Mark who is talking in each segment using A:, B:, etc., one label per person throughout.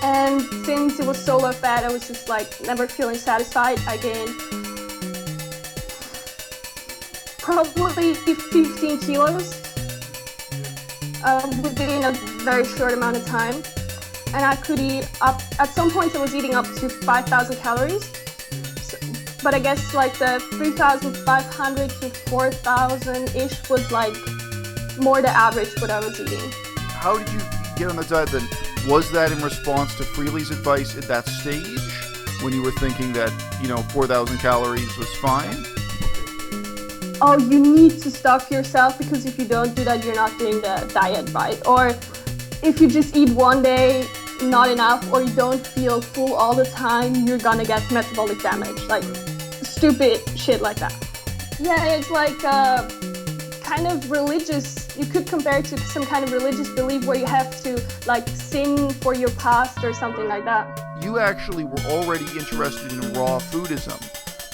A: And since it was so low fat, I was just like never feeling satisfied. I gained probably 15 kilos within a very short amount of time. And I could eat up, at some points I was eating up to 5,000 calories. So, but I guess like the 3,500 to 4,000-ish was like more the average what I was eating.
B: How did you get on the diet then? Was that in response to Freelee's advice at that stage when you were thinking that, 4,000 calories was fine?
A: Oh, you need to stuff yourself, because if you don't do that, you're not doing the diet right. Or if you just eat one day, not enough, or you don't feel full all the time, you're gonna get metabolic damage. Like stupid shit like that. Yeah, it's like kind of religious, you could compare it to some kind of religious belief where you have to like sin for your past or something like that.
B: You actually were already interested in raw foodism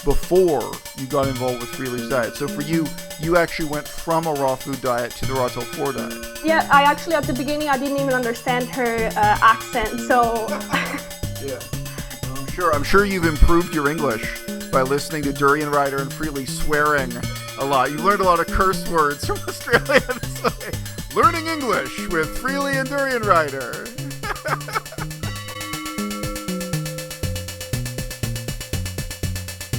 B: before you got involved with Freelee's diet. So for you, you actually went from a raw food diet to the raw till 4 diet.
A: Yeah, I actually at the beginning I didn't even understand her accent, so
B: yeah. I'm sure you've improved your English by listening to Durian Rider and Freelee swearing a lot. You learned a lot of curse words from Australians. Learning English with Freelee and Durian Rider.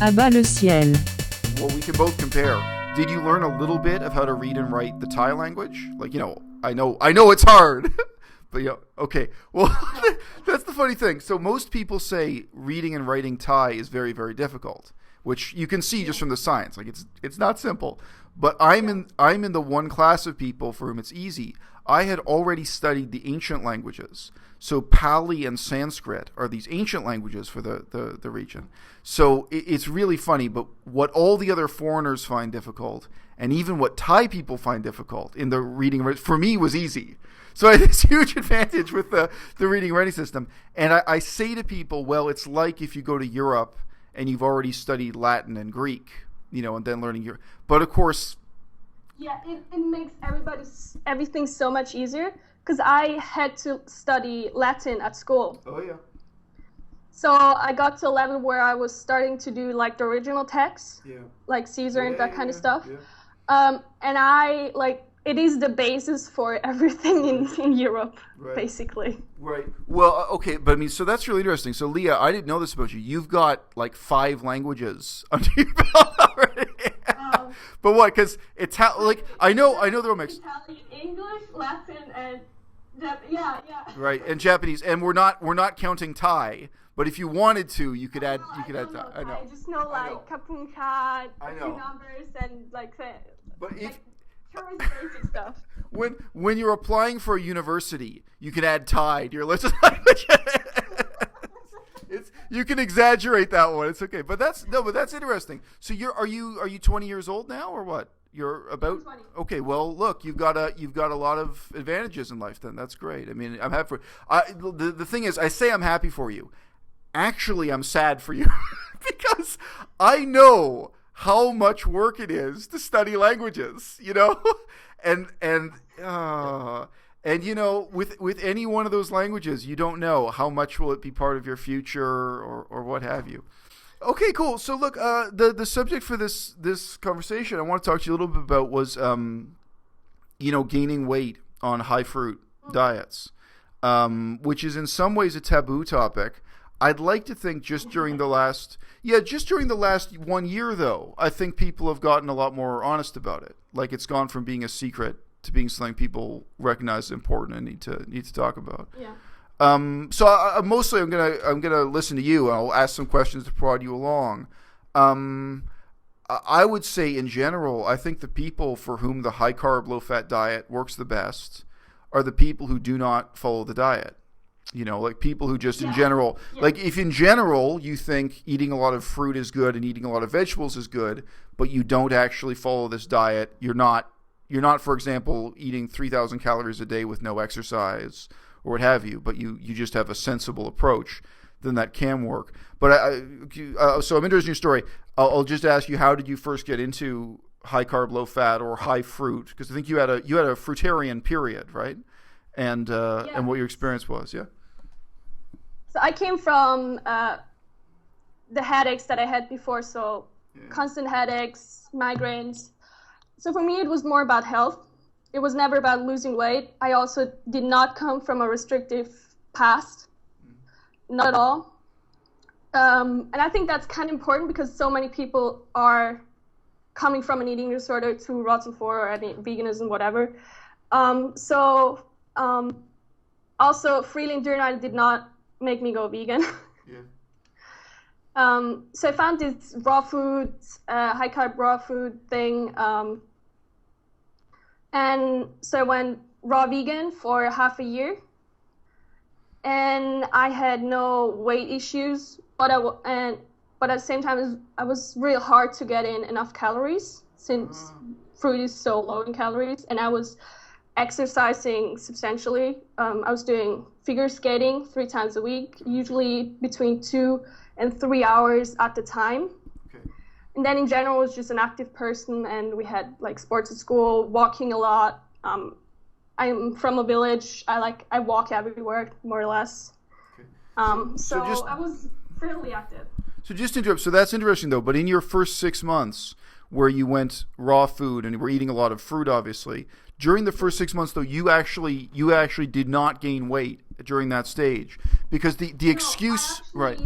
C: À-bas-le-ciel.
B: Well, we can both compare. Did you learn a little bit of how to read and write the Thai language? Like, I know it's hard. But okay. Well, that's the funny thing. So most people say reading and writing Thai is very, very difficult, which you can see just from the science. Like it's not simple. But I'm in the one class of people for whom it's easy. I had already studied the ancient languages. So Pali and Sanskrit are these ancient languages for the region. So it's really funny, but what all the other foreigners find difficult, and even what Thai people find difficult in the reading, for me was easy. So I had this huge advantage with the reading and writing system. And I say to people, well, it's like if you go to Europe and you've already studied Latin and Greek, and then learning Europe. But of course...
A: Yeah, it makes everything so much easier, because I had to study Latin at school.
B: Oh, yeah.
A: So I got to a level where I was starting to do like the original texts, like Caesar and that kind of stuff. Yeah. And I it is the basis for everything in Europe, basically. Right.
B: Well, okay, but so that's really interesting. So Lea, I didn't know this about you. You've got like 5 languages under your belt already. But what? Because I know they're all mixed.
A: Italian, English, Latin, and yeah.
B: Right, and Japanese, and we're not counting Thai. But if you wanted to, you could add. You could add Thai. I know.
A: I just know kapung cha,
B: two
A: numbers, and like.
B: But if
A: basic stuff.
B: When you're applying for a university, you can add Thai to your list of languages. You can exaggerate that one. It's okay. But that's interesting. So are you 20 years old now or what? You're about
A: 20.
B: Okay. Well, look, you've got a lot of advantages in life. Then that's great. I mean, I'm happy for. The thing is, I say I'm happy for you. Actually, I'm sad for you because I know how much work it is to study languages. And with any one of those languages, you don't know how much will it be part of your future or what have you. Okay, cool. So look, the subject for this conversation I want to talk to you a little bit about was, gaining weight on high fruit diets, which is in some ways a taboo topic. I'd like to think just during the last 1 year, though, I think people have gotten a lot more honest about it. Like it's gone from being a secret to being something people recognize as important and need to talk about.
A: Yeah.
B: So mostly I'm gonna listen to you. I'll ask some questions to prod you along. I would say in general, I think the people for whom the high carb, low fat diet works the best are the people who do not follow the diet. Like people who just in general, like if in general you think eating a lot of fruit is good and eating a lot of vegetables is good, but you don't actually follow this diet, you're not, for example, eating 3,000 calories a day with no exercise or what have you, but you just have a sensible approach, then that can work. But so I'm interested in your story. I'll just ask you, how did you first get into high carb, low fat, or high fruit? Because I think you had a fruitarian period, right? And what your experience was, yeah.
A: So I came from the headaches that I had before, so constant headaches, migraines. So for me, it was more about health. It was never about losing weight. I also did not come from a restrictive past, not at all. And I think that's kind of important because so many people are coming from an eating disorder to rotten for or any veganism, whatever. Also, Freelee and Dietary did not make me go vegan. So I found this raw food, high carb raw food thing. And so I went raw vegan for half a year. And I had no weight issues, but at the same time, it was really hard to get in enough calories since fruit is so low in calories. And I was exercising substantially. I was doing figure skating 3 times a week, usually between 2 and 3 hours at the time. Okay. And then in general, I was just an active person, and we had like sports at school, walking a lot. I'm from a village. I walk everywhere, more or less. Okay. So I was fairly active.
B: So just to interrupt. So that's interesting, though. But in your first 6 months, where you went raw food and you were eating a lot of fruit, obviously, during the first 6 months, though, you actually did not gain weight during that stage because the excuse, right?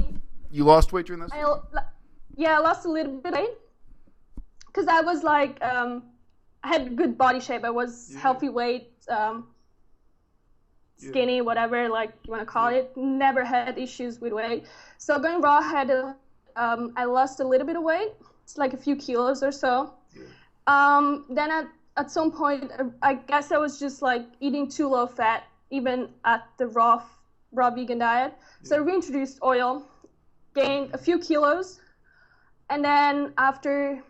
B: You lost weight during that stage?
A: I lost a little bit of weight because I was like, I had good body shape. I was healthy weight, skinny, whatever, like you want to call it. Never had issues with weight. So going raw, I lost a little bit of weight. It's like a few kilos or so. Then at some point, I guess I was just like eating too low fat, even at the raw vegan diet. So I reintroduced oil, gained a few kilos, and then after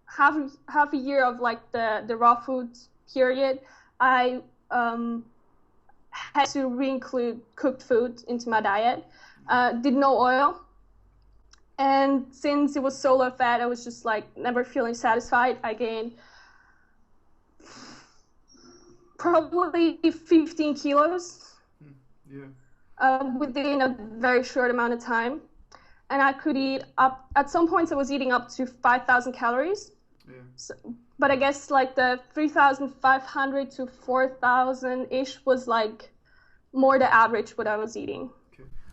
A: half a year of like the raw food period, I had to reinclude cooked food into my diet. Did no oil. And since it was so low fat, I was just like never feeling satisfied. I gained probably 15 kilos within a very short amount of time. And I could eat up, at some points I was eating up to 5,000 calories. So, but I guess like the 3,500 to 4,000-ish was like more the average what I was eating.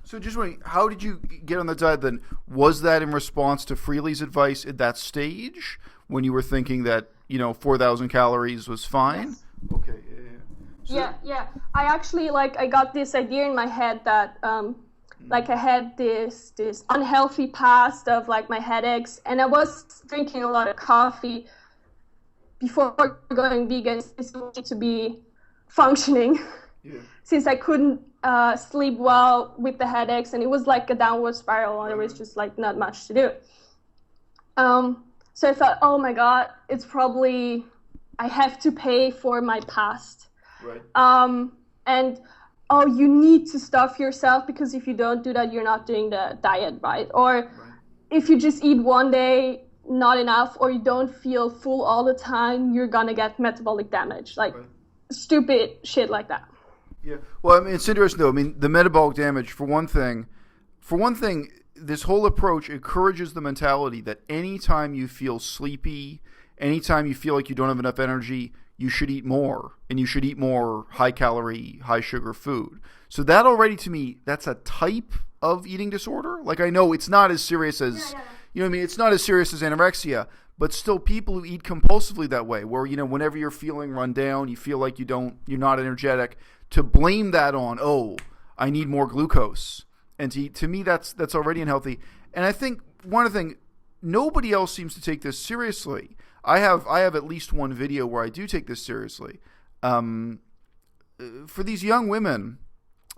B: So just wondering, how did you get on the diet then? Was that in response to Freelee's advice at that stage when you were thinking that, 4,000 calories was fine? Yes. Okay. So I actually I got this idea in my head that I had this unhealthy past of like my headaches, and I was drinking a lot of coffee before going vegan since I wanted to be functioning. Since I couldn't sleep well with the headaches, and it was like a downward spiral, and there was just like not much to do. So I thought, oh my God, it's probably I have to pay for my past. Right. And you need to stuff yourself because if you don't do that, you're not doing the diet right. Or if you just eat one day, not enough, or you don't feel full all the time, you're gonna get metabolic damage, stupid shit like that. Yeah. Well, I mean, it's interesting though. I mean, the metabolic damage, for one thing, this whole approach encourages the mentality that anytime you feel sleepy, anytime you feel like you don't have enough energy, you should eat more, and you should eat more high-calorie, high-sugar food. So that already, to me, that's a type of eating disorder. Like, I know it's not as serious as, it's not as serious as anorexia, but still people who eat compulsively that way, where, whenever you're feeling run down, you feel like you're not energetic, to blame that on, I need more glucose. And to me, that's already unhealthy. And I think one thing, nobody else seems to take this seriously. I have at least one video where I do take this seriously. For these young women,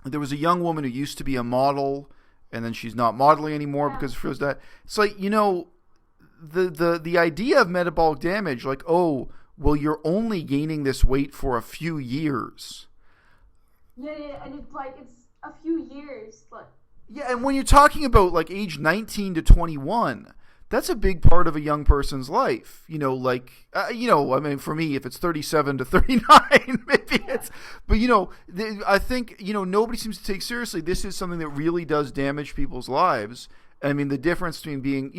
B: there was a young woman who used to be a model, and then she's not modeling anymore because of that. It's like, the idea of metabolic damage, like, you're only gaining this weight for a few years.
A: Yeah, and it's a few years.
B: Yeah, and when you're talking about like age 19 to 21, that's a big part of a young person's life. Like, I mean, for me, if it's 37 to 39, maybe it's, but I think, nobody seems to take seriously. This is something that really does damage people's lives. I mean, the difference between being,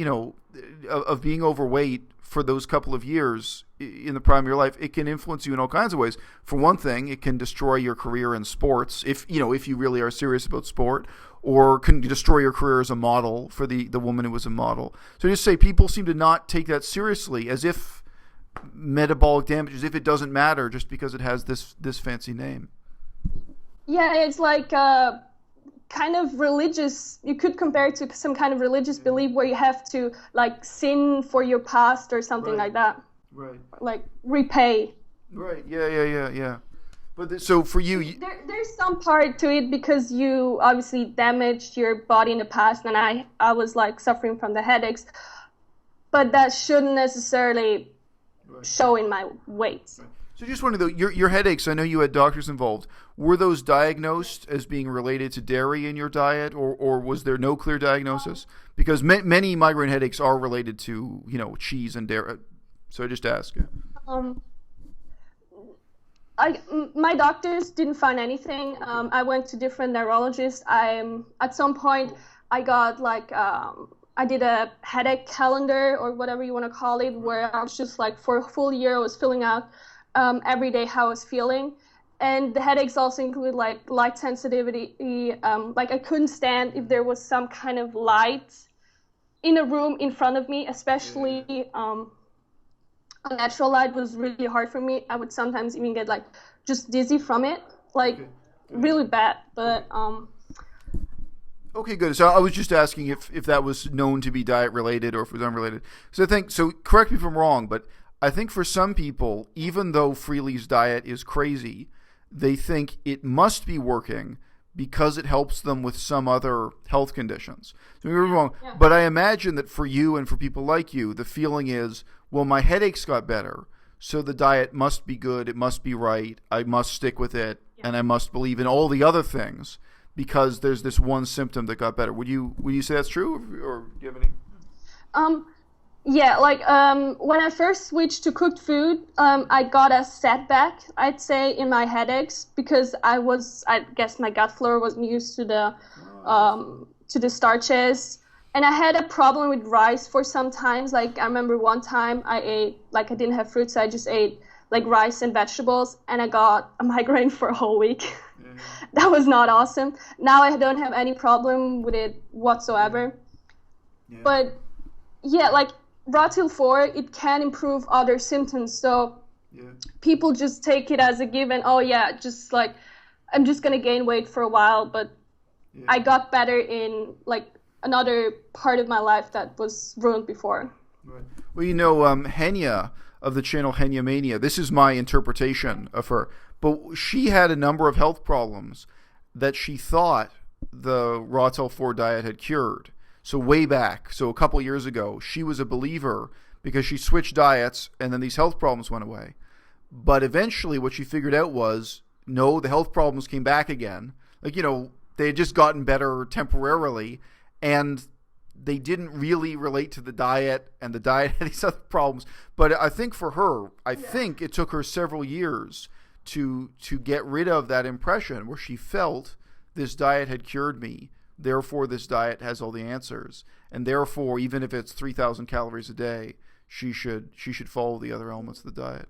B: of being overweight for those couple of years in the prime of your life, it can influence you in all kinds of ways. For one thing, it can destroy your career in sports if you really are serious about sport, or can destroy your career as a model for the woman who was a model. So just say people seem to not take that seriously, as if metabolic damage, as if it doesn't matter just because it has this fancy name.
A: Yeah, it's like kind of religious, you could compare it to some kind of religious belief where you have to like sin for your past or something like that.
B: Right.
A: Like repay.
B: Right. Yeah. But so for you,
A: there's some part to it because you obviously damaged your body in the past, and I was like suffering from the headaches, but that shouldn't necessarily show in my weight.
B: Right. So just wondering though, your headaches, I know you had doctors involved. Were those diagnosed as being related to dairy in your diet, or was there no clear diagnosis? Because many migraine headaches are related to, cheese and dairy. So I just ask.
A: My doctors didn't find anything. I went to different neurologists. At some point I got like, I did a headache calendar or whatever you want to call it, where I was just like for a full year I was filling out every day how I was feeling. And the headaches also include like light sensitivity. Like I couldn't stand if there was some kind of light in a room in front of me, especially a natural light was really hard for me. I would sometimes even get like just dizzy from it, like really bad. But
B: okay, good. So I was just asking if that was known to be diet related or if it was unrelated. So I think, so correct me if I'm wrong, but I think for some people, even though Freelee's diet is crazy, they think it must be working because it helps them with some other health conditions. So maybe I'm wrong, but I imagine that for you and for people like you, the feeling is, well, my headaches got better, so the diet must be good, it must be right, I must stick with it, and I must believe in all the other things because there's this one symptom that got better. Would you say that's true, or do you have any?
A: Yeah, like when I first switched to cooked food, I got a setback, I'd say, in my headaches because I guess my gut flora wasn't used to the starches. And I had a problem with rice for some times. Like I remember one time I didn't have fruit, so I just ate like rice and vegetables, and I got a migraine for a whole week. Mm-hmm. That was not awesome. Now I don't have any problem with it whatsoever. Yeah. But yeah, like raw till 4, it can improve other symptoms. So people just take it as a given. Oh yeah, just like I'm just gonna gain weight for a while, but I got better in like another part of my life that was ruined before.
B: Right. Well, Henya of the channel Henya Mania, this is my interpretation of her, but she had a number of health problems that she thought the raw till 4 diet had cured. So way back, so a couple years ago, she was a believer because she switched diets and then these health problems went away. But eventually what she figured out was, no, the health problems came back again. Like, they had just gotten better temporarily, and they didn't really relate to the diet, and the diet had these other problems. But I think for her, I think it took her several years to get rid of that impression where she felt this diet had cured me. Therefore, this diet has all the answers, and therefore, even if it's 3,000 calories a day, she should follow the other elements of the diet.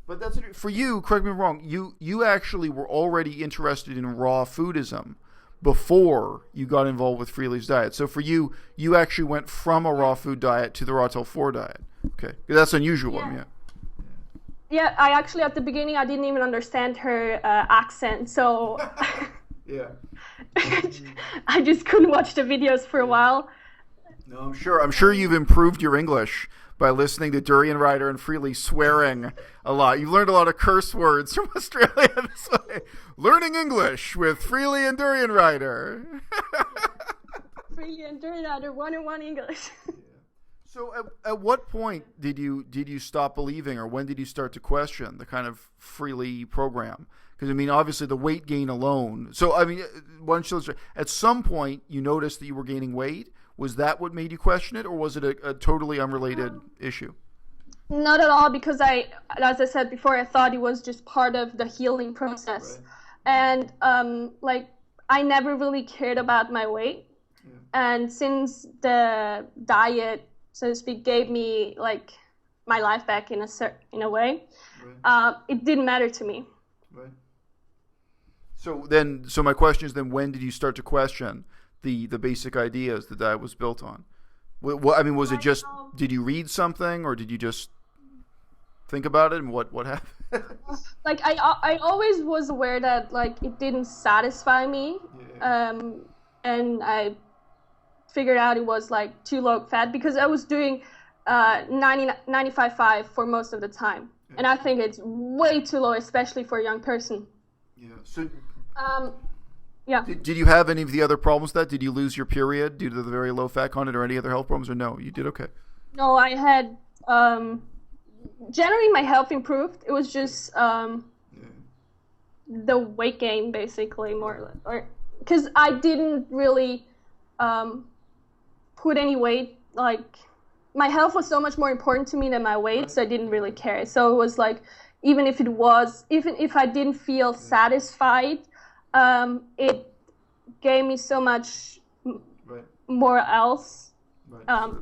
B: But that's for you. Correct me if I'm wrong. You actually were already interested in raw foodism before you got involved with Freelee's diet. So for you actually went from a raw food diet to the raw till 4 diet. Okay, that's unusual. Yeah.
A: Yeah, I actually at the beginning I didn't even understand her accent, so
B: yeah.
A: I just couldn't watch the videos for a while.
B: No, I'm sure you've improved your English by listening to Durian Rider and Freelee swearing a lot. You've learned a lot of curse words from Australia this way. Learning English with Freelee and Durian Rider.
A: Freelee and Durian Rider 101 English.
B: So at what point did you stop believing, or when did you start to question the kind of Freelee program? Because, I mean, obviously the weight gain alone. So, I mean, at some point you noticed that you were gaining weight. Was that what made you question it, or was it a totally unrelated issue?
A: Not at all, because as I said before, I thought it was just part of the healing process. Right. And like, I never really cared about my weight. Yeah. And since the diet, so to speak, gave me like my life back in a way, right. It didn't matter to me.
B: Right. So my question is then, when did you start to question the basic ideas the diet was built on? I mean, was it just, did you read something, or did you just think about it, and what happened?
A: Like, I always was aware that like it didn't satisfy me. Yeah. And I figured out it was like too low fat, because I was doing 95.5 for most of the time. Yeah. And I think it's way too low, especially for a young person.
B: Yeah. So
A: yeah.
B: Did you have any of the other problems that? Did you lose your period due to the very low fat content, or any other health problems, or no? You did okay?
A: No, I had generally my health improved. It was just the weight gain, basically, more or less, or because I didn't really put any weight. Like, my health was so much more important to me than my weight, so I didn't really care. So it was like, even if I didn't feel satisfied, it gave me so much more else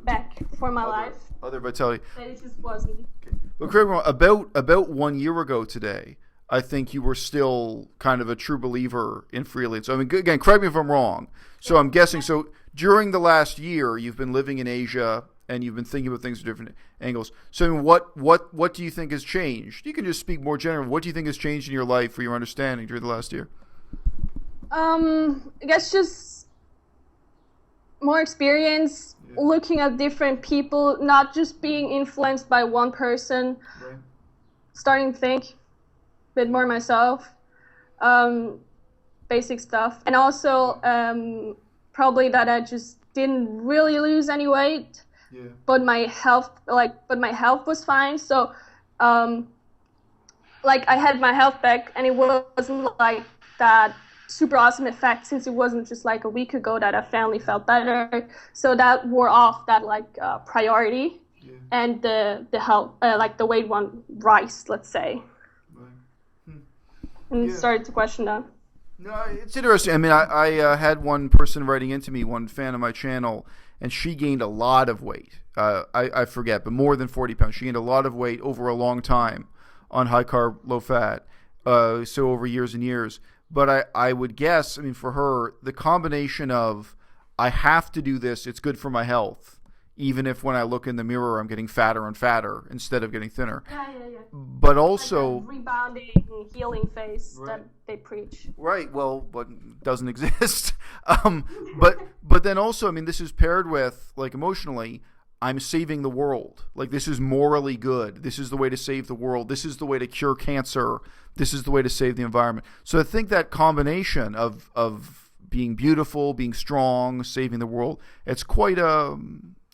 A: back for my life.
B: Other vitality.
A: That it just wasn't.
B: Okay. Well, correct me wrong, about 1 year ago today, I think you were still kind of a true believer in Freelee. So, I mean, again, correct me if I'm wrong. So I'm guessing, so during the last year, you've been living in Asia, and you've been thinking about things from different angles. So, I mean, what do you think has changed? You can just speak more generally. What do you think has changed in your life or your understanding during the last year?
A: I guess just more experience, looking at different people, not just being influenced by one person, starting to think a bit more myself, basic stuff. And also probably that I just didn't really lose any weight, but my health was fine. So like, I had my health back, and it wasn't like that super awesome effect, since it wasn't just like a week ago that I finally felt better. So that wore off that like priority, and the health, like the weight one rise, let's say, and started to question that.
B: No, it's interesting. I mean, I had one person writing into me, one fan of my channel, and she gained a lot of weight. I forget, but more than 40 pounds. She gained a lot of weight over a long time on high carb, low fat, so over years and years. But I would guess, I mean, for her, the combination of, I have to do this, it's good for my health, even if when I look in the mirror I'm getting fatter and fatter instead of getting thinner. Yeah. But also,
A: like, rebounding healing phase that they preach.
B: Right. Well, but doesn't exist. But then also, I mean, this is paired with, like, emotionally, I'm saving the world. Like, this is morally good. This is the way to save the world. This is the way to cure cancer. This is the way to save the environment. So I think that combination of being beautiful, being strong, saving the world, it's quite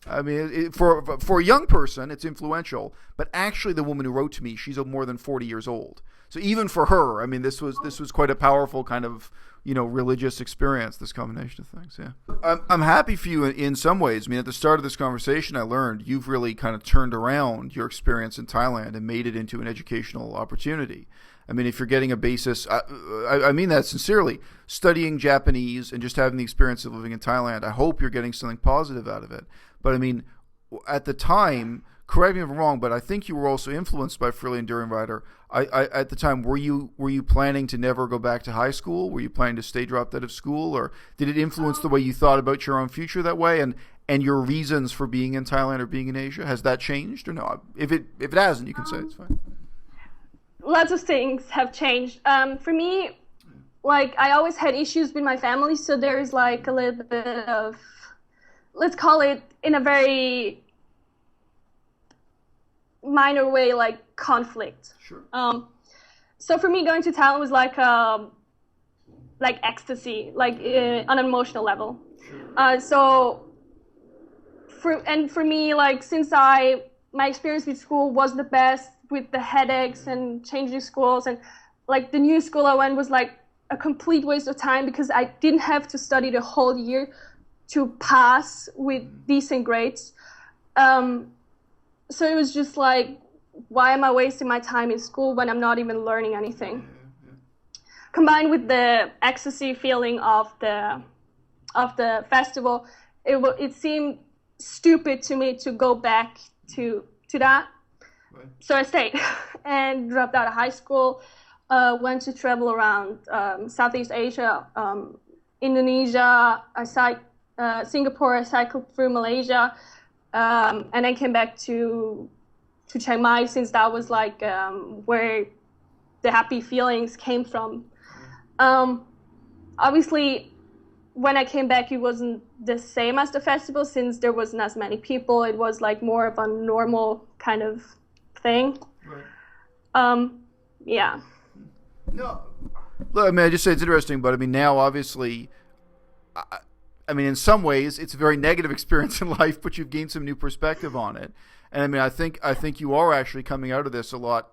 B: I mean, for a young person, it's influential. But actually, the woman who wrote to me, she's more than 40 years old. So even for her, I mean, this was quite a powerful kind of, religious experience, this combination of things. Yeah. I'm happy for you in some ways. I mean, at the start of this conversation, I learned you've really kind of turned around your experience in Thailand and made it into an educational opportunity. I mean, if you're getting a basis, I mean that sincerely, studying Japanese and just having the experience of living in Thailand, I hope you're getting something positive out of it. But I mean, at the time, correct me if I'm wrong, but I think you were also influenced by Freelee and Enduring Rider. At the time, were you planning to never go back to high school? Were you planning to stay dropped out of school, or did it influence the way you thought about your own future that way, and your reasons for being in Thailand or being in Asia? Has that changed or no? If it hasn't, you can say it's fine.
A: Lots of things have changed. For me, like, I always had issues with my family, so there is like a little bit of, let's call it in a very minor way, like conflict.
B: Sure.
A: So for me, going to Thailand was like ecstasy, like on an emotional level. Sure. For me, like, since my experience with school was the best, with the headaches and changing schools, and like the new school I went was like a complete waste of time, because I didn't have to study the whole year. to pass with decent grades. So it was just like, why am I wasting my time in school when I'm not even learning anything? Combined with the ecstasy feeling of the festival, it seemed stupid to me to go back to that. Right. So I stayed and dropped out of high school, went to travel around Southeast Asia, Indonesia, Singapore, I cycled through Malaysia, and then came back to Chiang Mai, since that was like where the happy feelings came from. Obviously, when I came back, it wasn't the same as the festival, since there wasn't as many people. It was like more of a normal kind of thing. Right. Yeah.
B: No, look, I mean, I just say it's interesting, but I mean, now obviously, I mean, in some ways, it's a very negative experience in life, but you've gained some new perspective on it. And I mean, I think you are actually coming out of this a lot,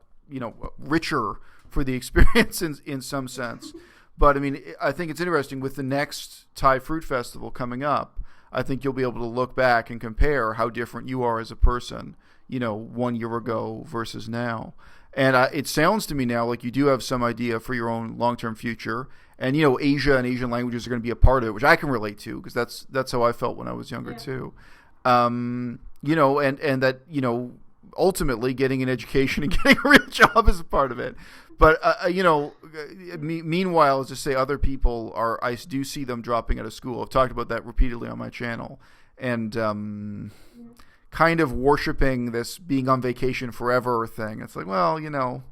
B: richer for the experience in some sense. But I mean, I think it's interesting with the next Thai Fruit Festival coming up. I think you'll be able to look back and compare how different you are as a person, 1 year ago versus now. And it sounds to me now like you do have some idea for your own long-term future. And, Asia and Asian languages are going to be a part of it, which I can relate to, because that's how I felt when I was younger too. And that, ultimately getting an education and getting a real job is a part of it. But, meanwhile, as I say, other people I do see them dropping out of school. I've talked about that repeatedly on my channel. And kind of worshiping this being on vacation forever thing. It's like, well,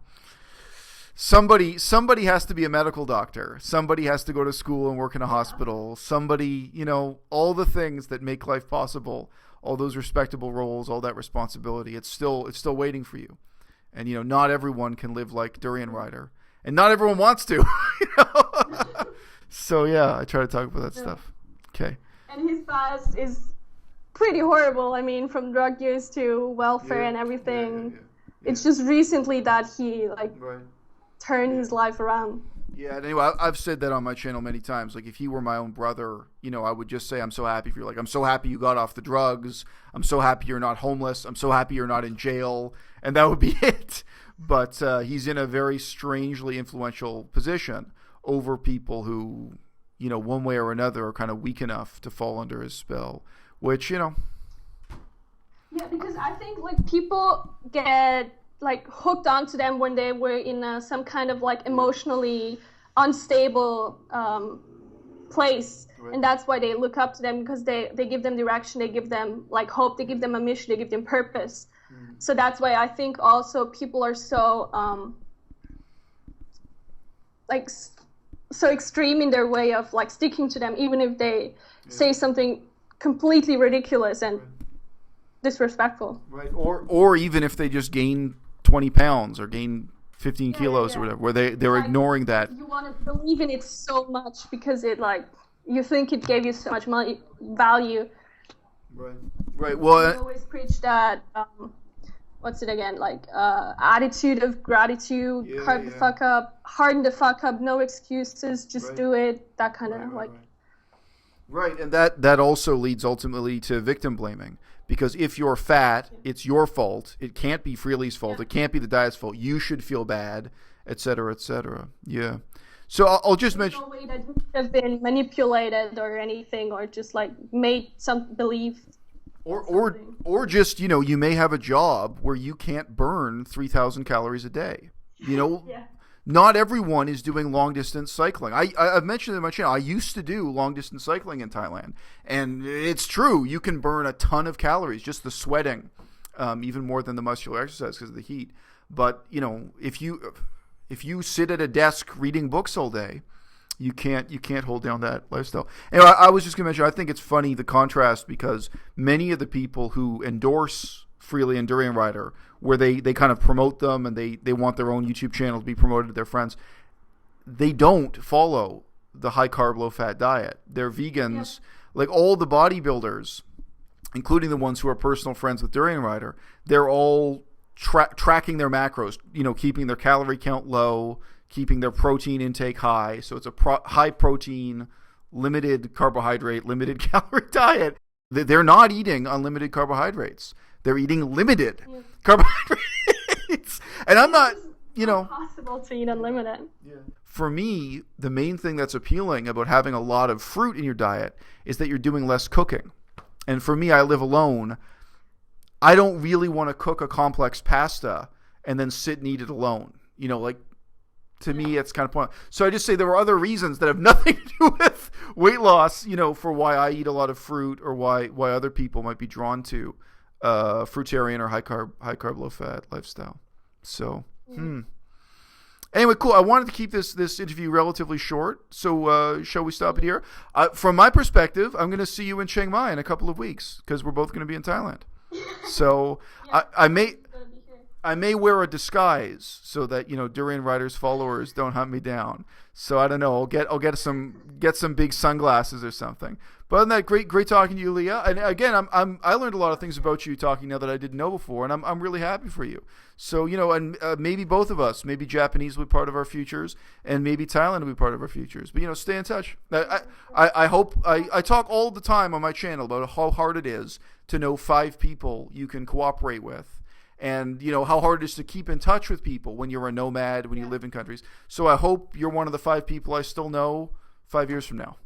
B: somebody has to be a medical doctor. Somebody has to go to school and work in a hospital. Somebody, all the things that make life possible, all those respectable roles, all that responsibility, it's still waiting for you. And, not everyone can live like Durian Rider. And not everyone wants to. So, yeah, I try to talk about that stuff. Okay.
A: And his past is pretty horrible. I mean, from drug use to welfare and everything. Yeah. It's just recently that he, turned his life around.
B: Yeah, and anyway, I've said that on my channel many times. Like, if he were my own brother, I would just say, I'm so happy for you. Like, I'm so happy you got off the drugs. I'm so happy you're not homeless. I'm so happy you're not in jail. And that would be it. But he's in a very strangely influential position over people who, one way or another are kind of weak enough to fall under his spell, which, Yeah,
A: because I think, people get hooked onto them when they were in some kind of emotionally unstable place. Right. And that's why they look up to them, because they give them direction, they give them hope, they give them a mission, they give them purpose. So that's why I think also people are so so extreme in their way of sticking to them, even if they say something completely ridiculous and disrespectful.
B: Right. Or even if they just gain 20 pounds or gain 15 kilos or whatever, where they're ignoring that.
A: You want to believe in it so much because it you think it gave you so much value.
B: Right. Well,
A: I always preach that. What's it again? Attitude of gratitude. Carve the fuck up. Harden the fuck up. No excuses. Just do it. That kind of
B: Right, and that also leads ultimately to victim blaming. Because if you're fat, it's your fault. It can't be Freelee's fault. It can't be the diet's fault. You should feel bad, et cetera, et cetera. Yeah. So I'll just mention.
A: No way that you have been manipulated or anything, or just made some belief.
B: Or just, you may have a job where you can't burn 3,000 calories a day. Not everyone is doing long distance cycling. I've mentioned in my channel, I used to do long distance cycling in Thailand, and it's true. You can burn a ton of calories, just the sweating, even more than the muscular exercise because of the heat. But if you sit at a desk reading books all day, you can't hold down that lifestyle. Anyway, I was just going to mention, I think it's funny, the contrast, because many of the people who endorse Freelee and Durian Rider, where they kind of promote them and they want their own YouTube channel to be promoted to their friends, they don't follow the high carb, low fat diet. They're vegans. Like all the bodybuilders, including the ones who are personal friends with Durian Rider, they're all tracking their macros, keeping their calorie count low, keeping their protein intake high. So it's a high protein, limited carbohydrate, limited calorie diet, they're not eating unlimited carbohydrates. They're eating limited carbohydrates. And I'm not,
A: possible to eat unlimited.
B: Yeah. For me, the main thing that's appealing about having a lot of fruit in your diet is that you're doing less cooking. And for me, I live alone. I don't really want to cook a complex pasta and then sit and eat it alone. To me, it's kind of pointless. So I just say there are other reasons that have nothing to do with weight loss, for why I eat a lot of fruit or why other people might be drawn to fruitarian or high carb, low fat lifestyle. So, Anyway, cool. I wanted to keep this interview relatively short. So shall we stop it here? From my perspective, I'm going to see you in Chiang Mai in a couple of weeks because we're both going to be in Thailand. So I may wear a disguise so that Durian Rider's followers don't hunt me down. So I don't know. I'll get some big sunglasses or something. But other than that, great talking to you, Lea. And again, I learned a lot of things about you talking now that I didn't know before, and I'm really happy for you. So and maybe both of us, maybe Japanese will be part of our futures, and maybe Thailand will be part of our futures. But stay in touch. I hope I talk all the time on my channel about how hard it is to know 5 people you can cooperate with. And, how hard it is to keep in touch with people when you're a nomad, when you live in countries. So I hope you're one of the 5 people I still know 5 years from now.